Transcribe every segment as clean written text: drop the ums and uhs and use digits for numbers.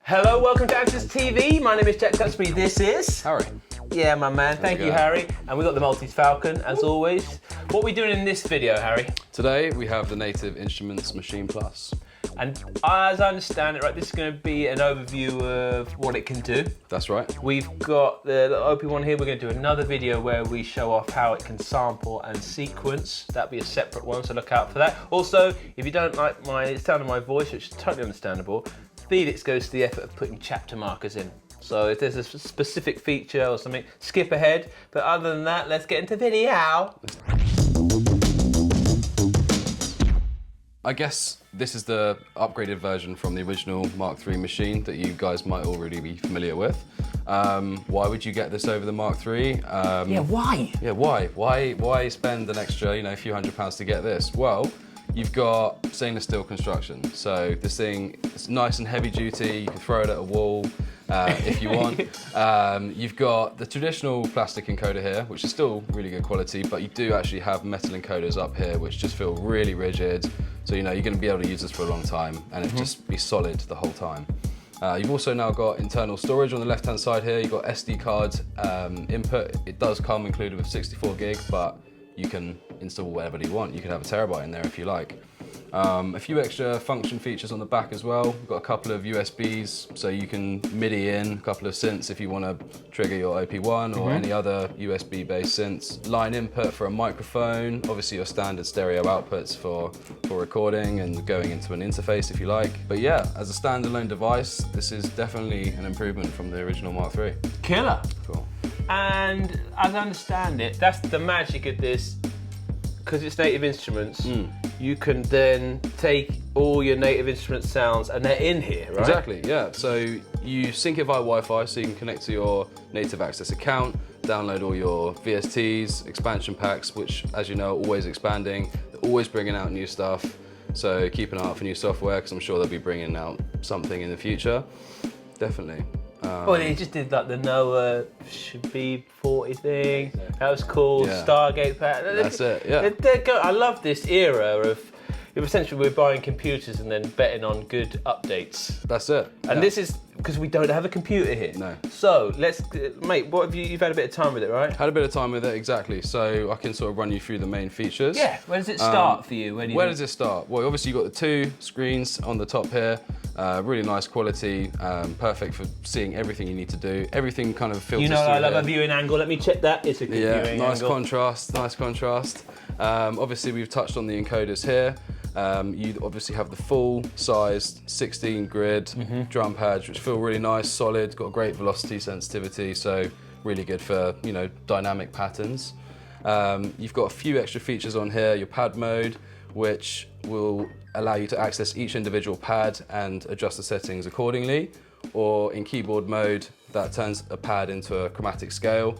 Hello, welcome to Andertons TV. My name is Jack Duxbury. This is Harry. Yeah, my man. Thank you, Harry. And we've got the Maltese Falcon, as always. What are we doing in this video, Harry? Today we have the Native Instruments Maschine Plus. And as I understand it, right, this is going to be an overview of what it can do. That's right. We've got the OP1 here. We're going to do another video where we show off how it can sample and sequence. That'll be a separate one, so look out for that. Also, if you don't like the sound of my voice, which is totally understandable, Felix goes to the effort of putting chapter markers in. So if there's a specific feature or something, skip ahead. But other than that, let's get into video. I guess this is the upgraded version from the original Mark III machine that you guys might already be familiar with. Why would you get this over the Mark III? Yeah, why? Yeah, why? Why spend an extra, a few £100s to get this? Well, you've got stainless steel construction. So this thing is nice and heavy duty. You can throw it at a wall if you want. You've got the traditional plastic encoder here, which is still really good quality, but you do actually have metal encoders up here, which just feel really rigid. So you're going to be able to use this for a long time and it'll just be solid the whole time. You've also now got internal storage on the left-hand side here. You've got SD card input. It does come included with 64 gig, but you can install whatever you want. You can have a terabyte in there if you like. A few extra function features on the back as well. We've got a couple of USBs, so you can MIDI in a couple of synths if you want to trigger your OP1 or any other USB-based synths. Line input for a microphone, obviously your standard stereo outputs for recording and going into an interface if you like. But yeah, as a standalone device, this is definitely an improvement from the original Mark III. Killer. Cool. And as I understand it, that's the magic of this, because it's Native Instruments. You can then take all your Native Instruments sounds and they're in here, right? Exactly, yeah. So you sync it via Wi-Fi, so you can connect to your Native Access account, download all your VSTs, expansion packs, which, as you know, are always expanding. They're always bringing out new stuff. So keep an eye out for new software, because I'm sure they'll be bringing out something in the future. Definitely. Well, they just did like the Noah Shabib 40 thing. That was cool. Yeah. Stargate pack. That's it, yeah. I love this era of essentially we're buying computers and then betting on good updates. That's it. And this is because we don't have a computer here. No. So mate, what have you've had a bit of time with it, right? Had a bit of time with it, exactly. So I can sort of run you through the main features. Yeah. Where does it start for you? Where does it start? Well, obviously you've got the two screens on the top here. Really nice quality, perfect for seeing everything you need to do. Everything kind of filters through I love here. a viewing angle. Let me check that. It's a good viewing angle. Nice contrast. Obviously we've touched on the encoders here. You obviously have the full-sized 16 grid drum pads, which feel really nice, solid, got great velocity sensitivity, so really good for dynamic patterns. You've got a few extra features on here. Your pad mode, which will allow you to access each individual pad and adjust the settings accordingly. Or in keyboard mode, that turns a pad into a chromatic scale,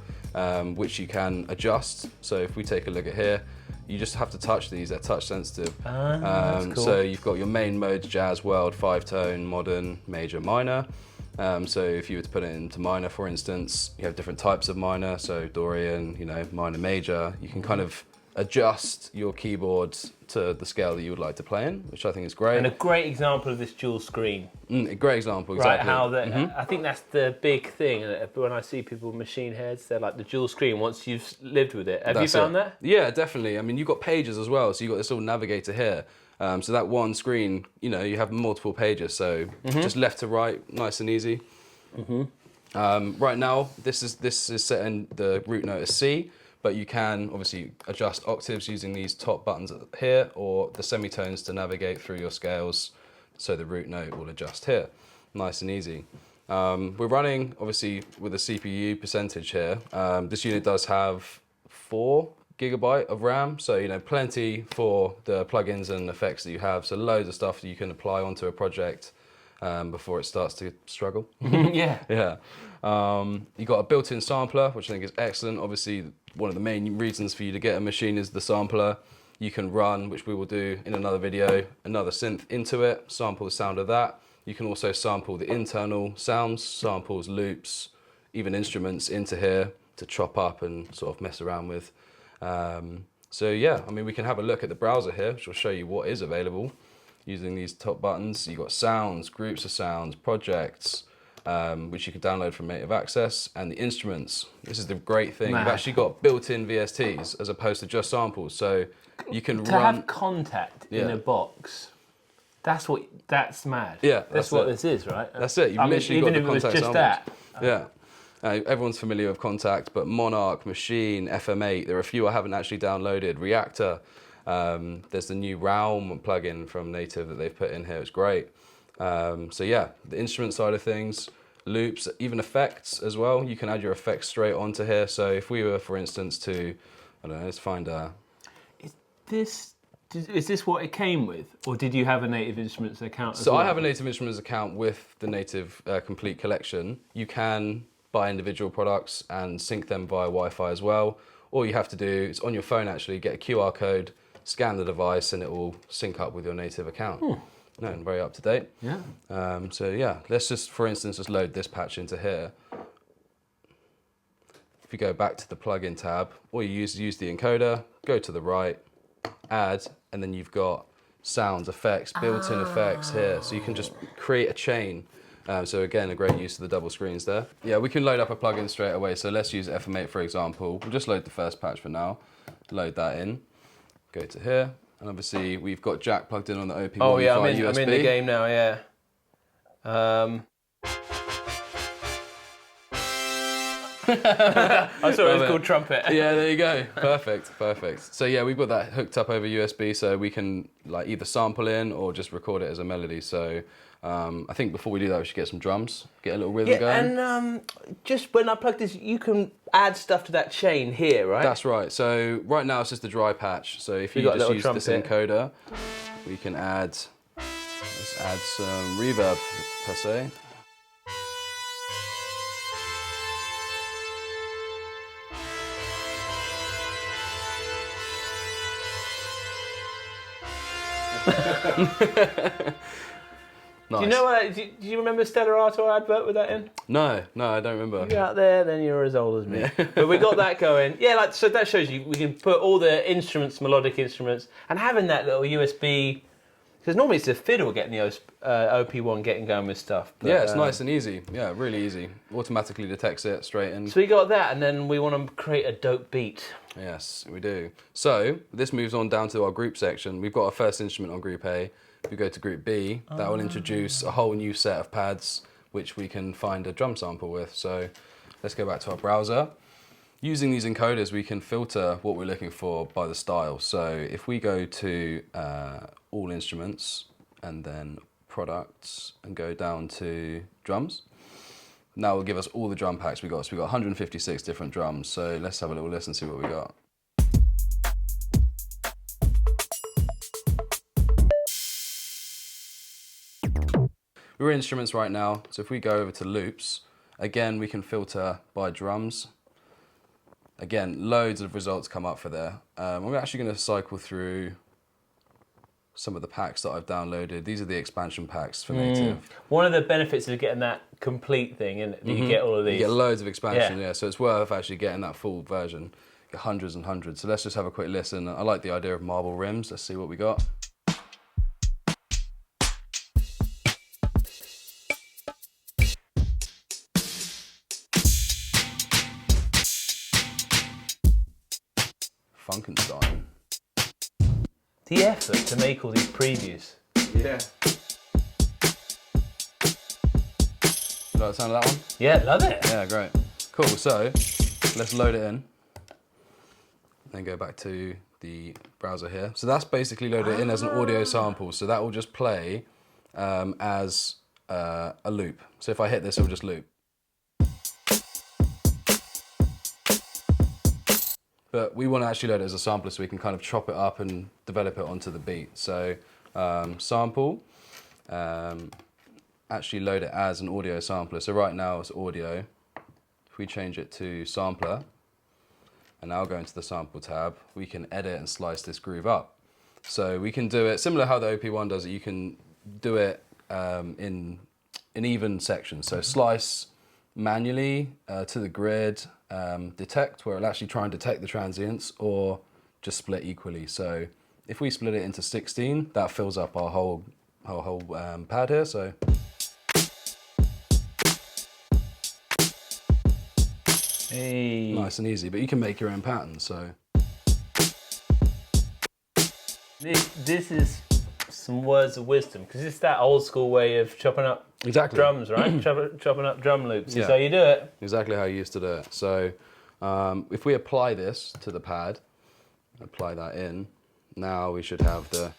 which you can adjust. So if we take a look at here, you just have to touch these, they're touch sensitive. That's cool. So you've got your main modes, jazz, world, 5-tone, modern, major, minor. So if you were to put it into minor, for instance, you have different types of minor, so Dorian, minor, major. You can kind of adjust your keyboard to the scale that you would like to play in, which I think is great. And a great example of this dual screen. A great example, exactly. Right, I think that's the big thing. When I see people with machine heads, they're like the dual screen once you've lived with it. Have you found that? Yeah, definitely. I mean, you've got pages as well, so you've got this little navigator here. So that one screen, you have multiple pages, so just left to right, nice and easy. Right now, this is set in the root note as C, but you can obviously adjust octaves using these top buttons here, or the semitones to navigate through your scales, so the root note will adjust here. Nice and easy. We're running, obviously, with a CPU percentage here. This unit does have 4 GB of RAM, so plenty for the plugins and effects that you have, so loads of stuff that you can apply onto a project before it starts to struggle. Yeah. Yeah. You got a built-in sampler, which I think is excellent. Obviously, one of the main reasons for you to get a machine is the sampler. You can run, which we will do in another video, another synth into it, sample the sound of that. You can also sample the internal sounds, samples, loops, even instruments into here to chop up and sort of mess around with. So yeah, I mean, we can have a look at the browser here, which will show you what is available. using these top buttons. You've got sounds, groups of sounds, projects, which you can download from Native Access, and the instruments. This is the great thing. Mad. You've actually got built-in VSTs as opposed to just samples. So you can to run... have contact in Yeah. a box. That's mad. Yeah, that's what this is, right? That's it. You've literally got the even if it was contact just samples. that. Yeah. Everyone's familiar with Contact, but Monarch, Maschine, FM8, there are a few I haven't actually downloaded. Reactor, there's the new Realm plugin from Native that they've put in here. It's great. So yeah, the instrument side of things, loops, even effects as well. You can add your effects straight onto here. So if we were, for instance, to, I don't know, let's find a... Is this what it came with, or did you have a Native Instruments account? So I have a Native Instruments account with the Native Complete Collection. You can buy individual products and sync them via Wi-Fi as well. All you have to do is on your phone actually get a QR code, scan the device, and it will sync up with your Native account. No, and very up to date. Yeah. So yeah, let's just, for instance, just load this patch into here. If you go back to the plugin tab, all you use the encoder, go to the right, add, and then you've got sounds, effects, built-in effects here. So you can just create a chain. So again, a great use of the double screens there. Yeah, we can load up a plugin straight away. So let's use FM8 for example. We'll just load the first patch for now. Load that in. Go to here, and obviously we've got jack plugged in on the OP1 Oh yeah, via I'm USB. in the game now. Yeah. I thought it was called trumpet. Yeah, there you go. Perfect, perfect. So yeah, we've got that hooked up over USB, so we can like either sample in or just record it as a melody. So I think before we do that, we should get some drums, get a little rhythm going. And just when I plug this, you can add stuff to that chain here, right? That's right. So right now it's just a dry patch. So if you just use this encoder, we can add, let's add some reverb per se. Do Nice. you know what? Do you remember Stellarato advert with that in? No, I don't remember. You're out there, then you're as old as me. But we got that going. Yeah, like so that shows you we can put all the instruments, melodic instruments, and having that little USB. Because normally it's the fiddle getting the OP1 getting going with stuff. But, yeah, it's nice and easy. Yeah, really easy. Automatically detects it straight in. So we got that, and then we want to create a dope beat. Yes, we do. So this moves on down to our group section. We've got our first instrument on Group A. If we go to Group B, that will introduce a whole new set of pads which we can find a drum sample with. So let's go back to our browser. Using these encoders, we can filter what we're looking for by the style. So if we go to all instruments and then products and go down to drums, now it'll give us all the drum packs we got. So we've got 156 different drums. So let's have a little listen, see what we got. We're in instruments right now. So if we go over to loops, again, we can filter by drums. Again, loads of results come up for there. I'm actually going to cycle through some of the packs that I've downloaded. These are the expansion packs for Native. One of the benefits of getting that complete thing, isn't it? You get all of these. You get loads of expansion, yeah. So it's worth actually getting that full version. Get hundreds and hundreds. So let's just have a quick listen. I like the idea of marble rims. Let's see what we got. Funkenstein. The effort to make all these previews. Yeah. You like the sound of that one? Yeah, love it. Yeah, great. Cool, so let's load it in. Then go back to the browser here. So that's basically loaded in as an audio sample. So that will just play as a loop. So if I hit this, it will just loop. But we want to actually load it as a sampler so we can kind of chop it up and develop it onto the beat. So sample, actually load it as an audio sampler. So right now it's audio. If we change it to sampler, and now go into the sample tab, we can edit and slice this groove up. So we can do it, similar how the OP1 does it, you can do it in even sections. So slice manually to the grid, detect, where it'll actually try and detect the transients, or just split equally. So If we split it into 16, that fills up our whole pad here. So. Hey. Nice and easy, but you can make your own patterns. So. This is some words of wisdom, because it's that old school way of chopping up drums, right? chopping up drum loops. Yeah. So you do it. Exactly how you used to do it. So if we apply this to the pad, apply that in, now we should have the,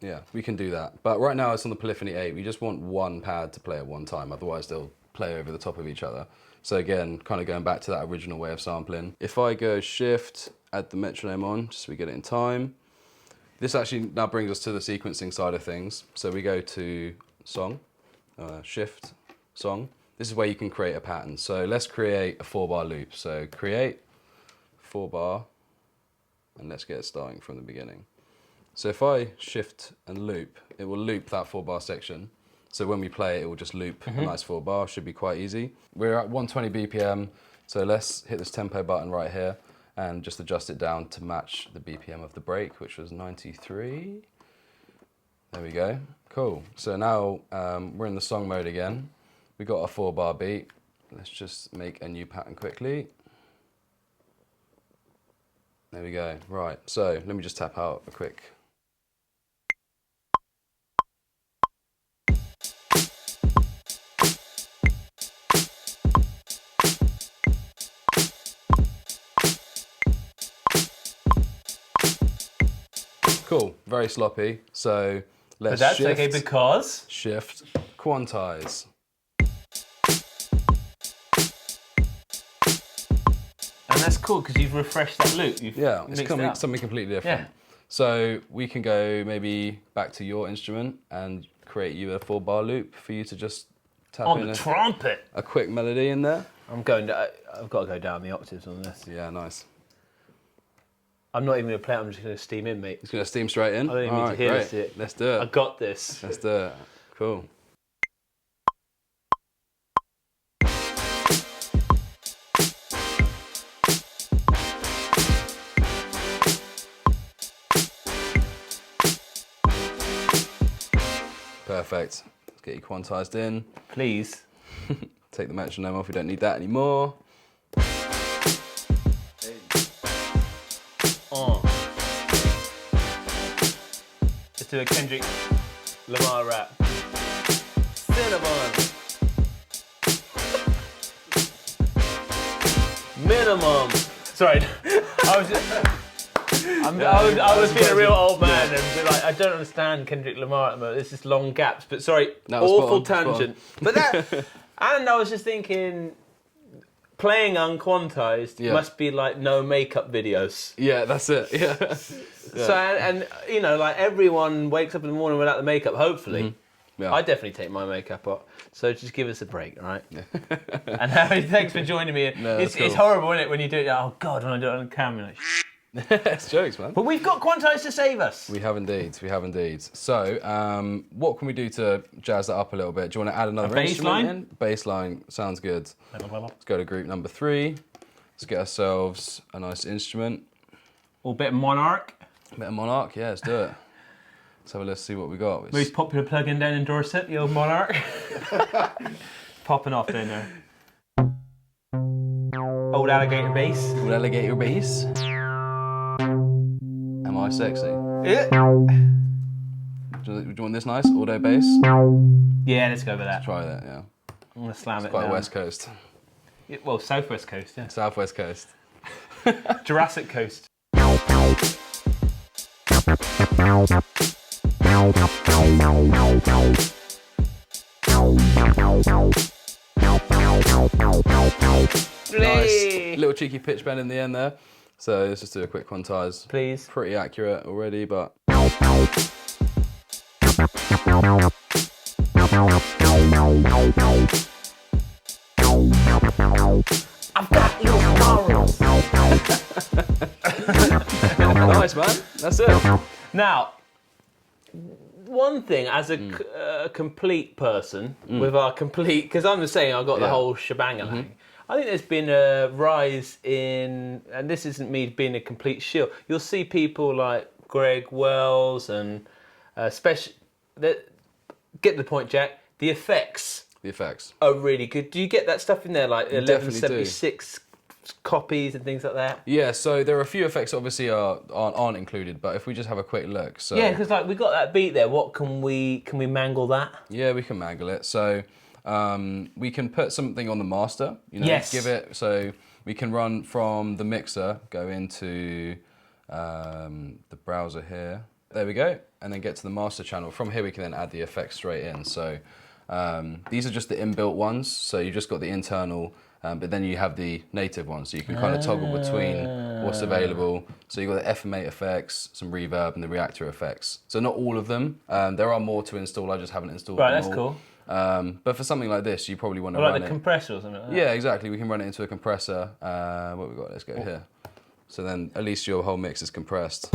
yeah, we can do that. But right now it's on the Polyphony 8. We just want one pad to play at one time, otherwise they'll play over the top of each other. So again, kind of going back to that original way of sampling. If I go Shift, add the metronome on, just so we get it in time. This actually now brings us to the sequencing side of things. So we go to Song, Shift, Song. This is where you can create a pattern. So let's create a 4-bar loop. So create 4-bar, and let's get it starting from the beginning. So if I Shift and loop, it will loop that 4-bar section. So when we play it, it will just loop a nice 4-bar, should be quite easy. We're at 120 BPM, so let's hit this tempo button right here and just adjust it down to match the BPM of the break, which was 93. There we go, cool. So now we're in the song mode again. We got a 4-bar beat. Let's just make a new pattern quickly. There we go, right. So let me just tap out a quick. Cool, very sloppy. So let's But that's shift, okay because? Shift, quantize. And that's cool because you've refreshed that loop. You've It's mixed it up. something completely different. Yeah. So we can go maybe back to your instrument and create you a 4-bar loop for you to just tap On in the trumpet. a quick melody in there. I've got to go down the octaves on this. Yeah, nice. I'm not even going to play it, I'm just going to steam in, mate. It's going to steam straight in? I don't even need to hear great. this. Let's do it. I got this. Let's do it. Cool. Perfect. Let's get you quantized in. Please. Take the metronome off, we don't need that anymore. Let's do a Kendrick Lamar rap. Cinnamon. Minimum. Sorry, I was being a real old man and be like, I don't understand Kendrick Lamar at the moment. There's just long gaps. But sorry, awful tangent. But that, and I was just thinking, playing unquantized must be like no makeup videos. Yeah, that's it. Yeah. So and you know, like everyone wakes up in the morning without the makeup. Hopefully, Yeah. I definitely take my makeup off. So just give us a break, all right? And Harry, thanks for joining me. No, it's cool. horrible, isn't it, when you do it? Oh God, when I do it on camera. Like, It's jokes, man. but we've got quantized to save us. We have indeed. We have indeed. So, what can we do to jazz that up a little bit? Do you want to add another instrument in? Bassline sounds good. Let's go to group number 3. Let's get ourselves a nice instrument. Or a bit of Monarch. A bit of Monarch, yeah, let's do it. Let's see what we got. Most popular plug-in down in Dorset, the old Monarch. Popping off down there. Old alligator bass. Old alligator bass. Am I sexy? Yeah. Do you want this nice auto bass? Yeah, let's go with that. Try that, yeah. I'm gonna slam it Quite down. West Coast. Yeah, well, Southwest Coast, yeah. Southwest Coast. Jurassic Coast. Nice. Little cheeky pitch bend in the end there. So let's just do a quick quantize. Please. Pretty accurate already, but. I've got your morals. Nice, man. That's it. Now, one thing as a complete person with our complete, because I'm just saying I've got the whole shebang. I think there's been a rise in, and this isn't me being a complete shill. You'll see people like Greg Wells and get the point, Jack. The effects are really good. Do you get that stuff in there, like 1176 copies and things like that? Yeah, so there are a few effects that obviously aren't included, but if we just have a quick look. So yeah, because like we got that beat there. What can we mangle that? Yeah, we can mangle it. So we can put something on the master. Yes. Give it. So we can run from the mixer, go into the browser here. There we go, and then get to the master channel. From here, we can then add the effects straight in. So these are just the inbuilt ones. So you've just got the internal. But then you have the native ones, so you can kind of toggle between what's available. So you've got the FM8 effects, some reverb, and the reactor effects. So not all of them. There are more to install, I just haven't installed them all. Right, that's cool. But for something like this, you probably want to run like the compressor or something like that. Yeah, exactly. We can run it into a compressor. What we got? Let's go here. So then at least your whole mix is compressed.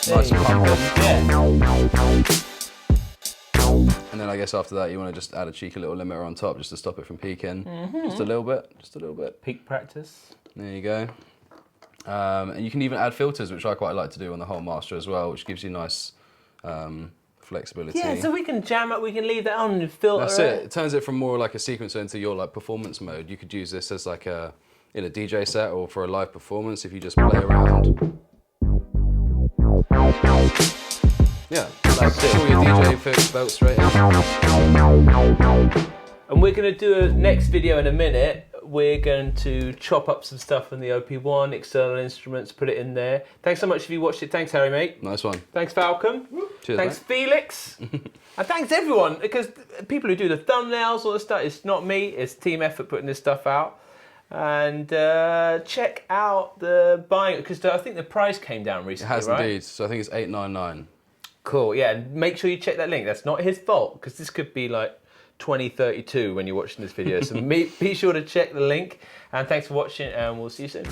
Nice and pumping. And then I guess after that you want to just add a cheeky little limiter on top just to stop it from peaking. Just a little bit. Peak practice. There you go. And you can even add filters, which I quite like to do on the whole master as well, which gives you nice flexibility. Yeah, so we can jam it, we can leave that on and filter That's it. It turns it from more like a sequencer into your like performance mode. You could use this as like in a DJ set or for a live performance if you just play around. Yeah, like pull your DJ fix belt straight in. And we're going to do a next video in a minute. We're going to chop up some stuff from the OP1, external instruments, put it in there. Thanks so much if you watched it. Thanks, Harry, mate. Nice one. Thanks, Falcon. Cheers, thanks, mate. Felix. And thanks, everyone, because people who do the thumbnails, all this stuff, it's not me, it's team effort putting this stuff out. And check out the buying, because I think the price came down recently, It has right? indeed. So I think it's $8.99. Cool, yeah, and make sure you check that link. That's not his fault, because this could be like 2032 when you're watching this video. So be sure to check the link. And thanks for watching, and we'll see you soon.